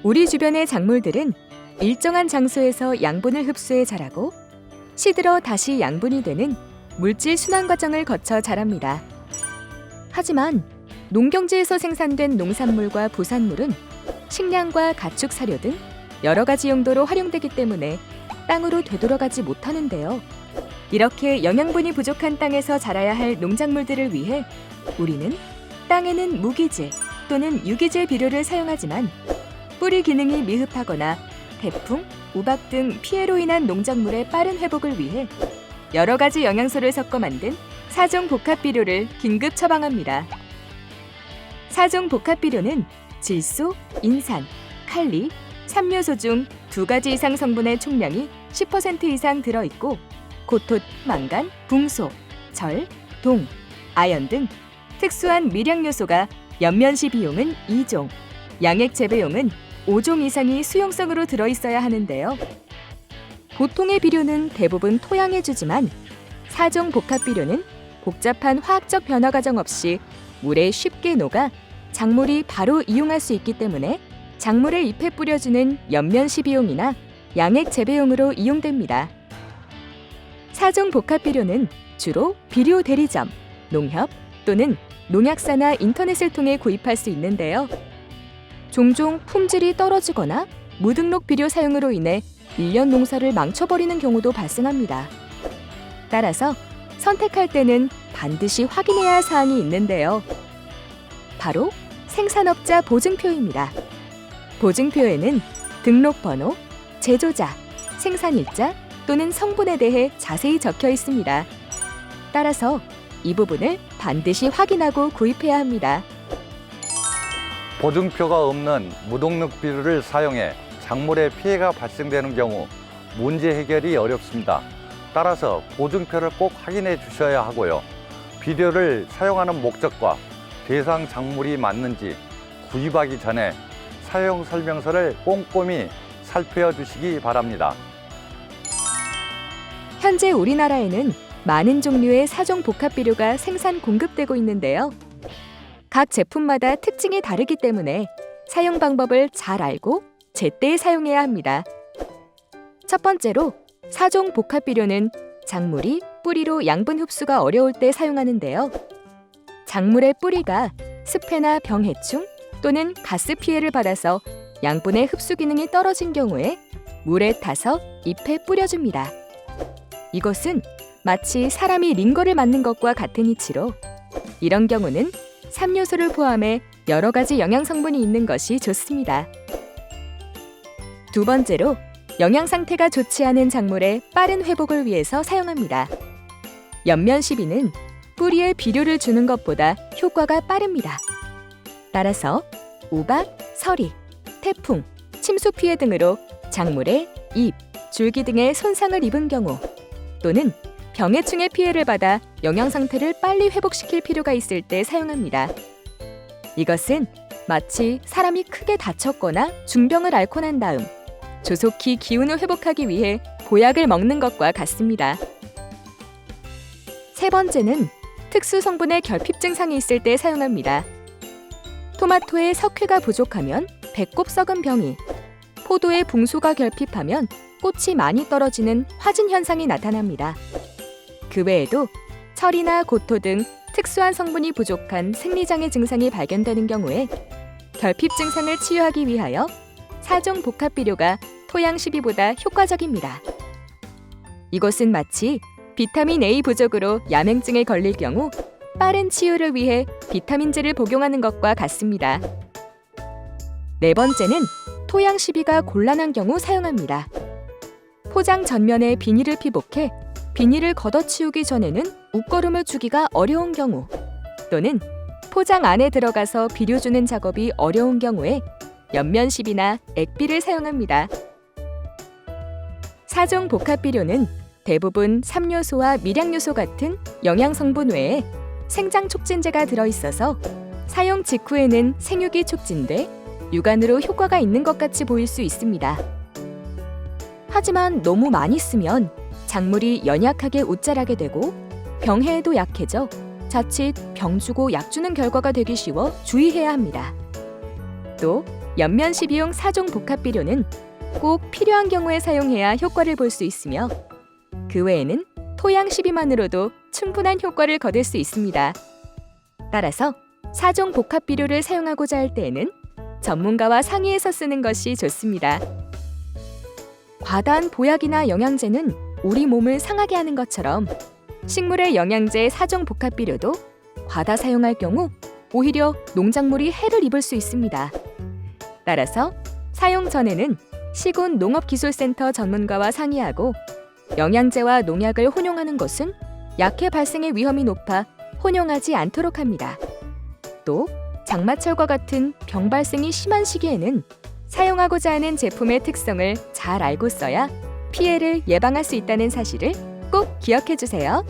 우리 주변의 작물들은 일정한 장소에서 양분을 흡수해 자라고 시들어 다시 양분이 되는 물질 순환 과정을 거쳐 자랍니다. 하지만 농경지에서 생산된 농산물과 부산물은 식량과 가축 사료 등 여러 가지 용도로 활용되기 때문에 땅으로 되돌아가지 못하는데요. 이렇게 영양분이 부족한 땅에서 자라야 할 농작물들을 위해 우리는 땅에는 무기질 또는 유기질 비료를 사용하지만 뿌리 기능이 미흡하거나 태풍, 우박 등 피해로 인한 농작물의 빠른 회복을 위해 여러 가지 영양소를 섞어 만든 사종 복합 비료를 긴급 처방합니다. 사종 복합 비료는 질소, 인산, 칼리, 삼요소 중 2가지 이상 성분의 총량이 10% 이상 들어있고 고토, 망간, 붕소, 절, 동, 아연 등 특수한 미량 요소가 연면시 비용은 2종, 양액 재배용은 5종 이상이 수용성으로 들어있어야 하는데요. 보통의 비료는 대부분 토양에 주지만 사종 복합 비료는 복잡한 화학적 변화 과정 없이 물에 쉽게 녹아 작물이 바로 이용할 수 있기 때문에 작물의 잎에 뿌려주는 연면시 비용이나 양액 재배용으로 이용됩니다. 사종 복합 비료는 주로 비료 대리점, 농협 또는 농약사나 인터넷을 통해 구입할 수 있는데요. 종종 품질이 떨어지거나 무등록 비료 사용으로 인해 1년 농사를 망쳐버리는 경우도 발생합니다. 따라서 선택할 때는 반드시 확인해야 할 사항이 있는데요. 바로 생산업자 보증표입니다. 보증표에는 등록번호, 제조자, 생산일자 또는 성분에 대해 자세히 적혀 있습니다. 따라서 이 부분을 반드시 확인하고 구입해야 합니다. 보증표가 없는 무등록 비료를 사용해 작물에 피해가 발생되는 경우 문제 해결이 어렵습니다. 따라서 보증표를 꼭 확인해 주셔야 하고요. 비료를 사용하는 목적과 대상 작물이 맞는지 구입하기 전에 사용 설명서를 꼼꼼히 살펴주시기 바랍니다. 현재 우리나라에는 많은 종류의 사종 복합 비료가 생산 공급되고 있는데요. 각 제품마다 특징이 다르기 때문에 사용 방법을 잘 알고 제때 사용해야 합니다. 첫 번째로 사종 복합 비료는 작물이 뿌리로 양분 흡수가 어려울 때 사용하는데요. 작물의 뿌리가 습해나 병해충 또는 가스 피해를 받아서 양분의 흡수 기능이 떨어진 경우에 물에 타서 잎에 뿌려줍니다. 이것은 마치 사람이 링거를 맞는 것과 같은 이치로 이런 경우는 삼요소를 포함해 여러 가지 영양 성분이 있는 것이 좋습니다. 두 번째로 영양 상태가 좋지 않은 작물의 빠른 회복을 위해서 사용합니다. 연면시비는 뿌리에 비료를 주는 것보다 효과가 빠릅니다. 따라서 우박, 서리, 태풍, 침수 피해 등으로 작물의 잎, 줄기 등의 손상을 입은 경우 또는 병해충의 피해를 받아 영양 상태를 빨리 회복시킬 필요가 있을 때 사용합니다. 이것은 마치 사람이 크게 다쳤거나 중병을 앓고 난 다음 조속히 기운을 회복하기 위해 보약을 먹는 것과 같습니다. 세 번째는 특수 성분의 결핍 증상이 있을 때 사용합니다. 토마토에 석회가 부족하면 배꼽 썩은 병이, 포도에 붕소가 결핍하면 꽃이 많이 떨어지는 화진 현상이 나타납니다. 그 외에도 철이나 고토 등 특수한 성분이 부족한 생리장애 증상이 발견되는 경우에 결핍 증상을 치유하기 위하여 사종 복합 비료가 토양 시비보다 효과적입니다. 이것은 마치 비타민 A 부족으로 야맹증에 걸릴 경우 빠른 치유를 위해 비타민제를 복용하는 것과 같습니다. 네 번째는 토양 시비가 곤란한 경우 사용합니다. 포장 전면에 비닐을 피복해 비닐을 걷어치우기 전에는 웃거름을 주기가 어려운 경우 또는 포장 안에 들어가서 비료 주는 작업이 어려운 경우에 연면시비나 액비를 사용합니다. 사종 복합 비료는 대부분 삼요소와 미량요소 같은 영양 성분 외에 생장 촉진제가 들어있어서 사용 직후에는 생육이 촉진돼 육안으로 효과가 있는 것 같이 보일 수 있습니다. 하지만 너무 많이 쓰면 작물이 연약하게 웃자라게 되고 병해에도 약해져 자칫 병 주고 약 주는 결과가 되기 쉬워 주의해야 합니다. 또 옆면 12용 4종 복합 비료는 꼭 필요한 경우에 사용해야 효과를 볼 수 있으며 그 외에는 토양 12만으로도 충분한 효과를 거둘 수 있습니다. 따라서 4종 복합 비료를 사용하고자 할 때에는 전문가와 상의해서 쓰는 것이 좋습니다. 과다한 보약이나 영양제는 우리 몸을 상하게 하는 것처럼 식물의 영양제 4종 복합 비료도 과다 사용할 경우 오히려 농작물이 해를 입을 수 있습니다. 따라서 사용 전에는 시군농업기술센터 전문가와 상의하고 영양제와 농약을 혼용하는 것은 약해 발생의 위험이 높아 혼용하지 않도록 합니다. 또 장마철과 같은 병 발생이 심한 시기에는 사용하고자 하는 제품의 특성을 잘 알고 써야 피해를 예방할 수 있다는 사실을 꼭 기억해 주세요.